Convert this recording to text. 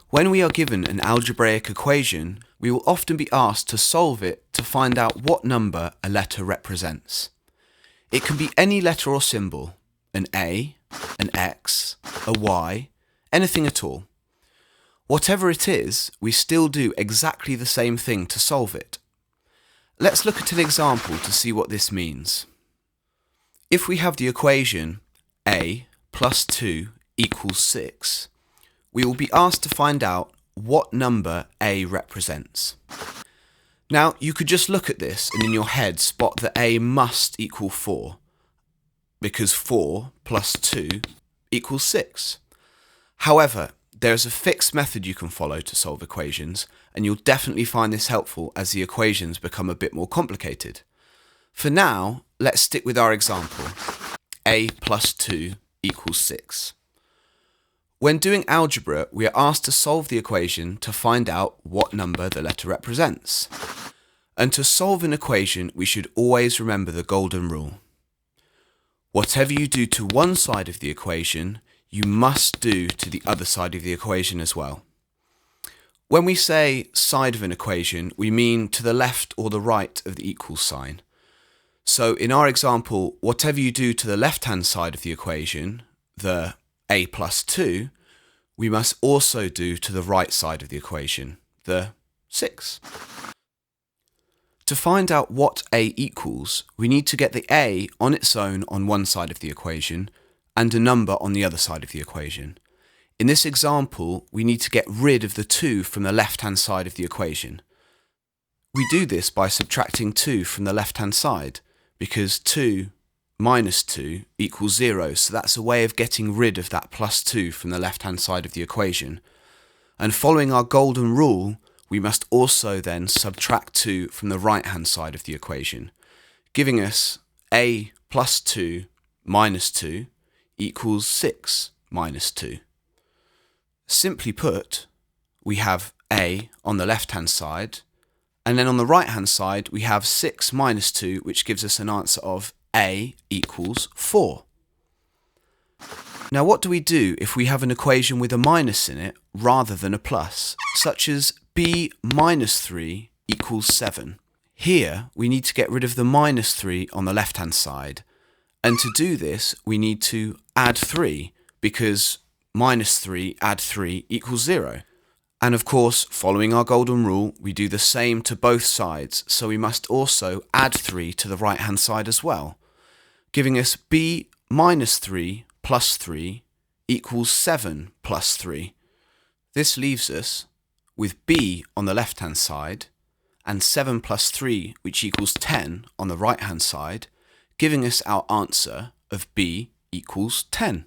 When we are given an algebraic equation, we will often be asked to solve it to find out what number a letter represents. It can be any letter or symbol, an A, an X, a Y, anything at all. Whatever it is, we still do exactly the same thing to solve it. Let's look at an example to see what this means. If we have the equation A plus 2 equals 6, we will be asked to find out what number A represents. Now, you could just look at this and in your head spot that A must equal 4, because 4 plus 2 equals 6. However, there is a fixed method you can follow to solve equations, and you'll definitely find this helpful as the equations become a bit more complicated. For now, let's stick with our example. A plus 2 equals 6. When doing algebra, we are asked to solve the equation to find out what number the letter represents. And to solve an equation, we should always remember the golden rule. Whatever you do to one side of the equation, you must do to the other side of the equation as well. When we say side of an equation, we mean to the left or the right of the equal sign. So in our example, whatever you do to the left-hand side of the equation, the A plus 2, we must also do to the right side of the equation, the 6. To find out what A equals, we need to get the A on its own on one side of the equation and a number on the other side of the equation. In this example, we need to get rid of the 2 from the left-hand side of the equation. We do this by subtracting 2 from the left-hand side, because 2 minus 2 equals 0, so that's a way of getting rid of that plus 2 from the left-hand side of the equation. And following our golden rule, we must also then subtract 2 from the right-hand side of the equation, giving us A plus 2 minus 2 equals 6 minus 2. Simply put, we have A on the left-hand side, and then on the right-hand side we have 6 minus 2, which gives us an answer of A equals 4. Now what do we do if we have an equation with a minus in it rather than a plus, such as B minus 3 equals 7? Here we need to get rid of the minus 3 on the left-hand side, and to do this we need to add 3, because minus 3 add 3 equals 0. And of course, following our golden rule, we do the same to both sides, so we must also add 3 to the right-hand side as well, giving us B minus 3 plus 3 equals 7 plus 3. This leaves us with B on the left-hand side and 7 plus 3, which equals 10 on the right-hand side, giving us our answer of B equals 10.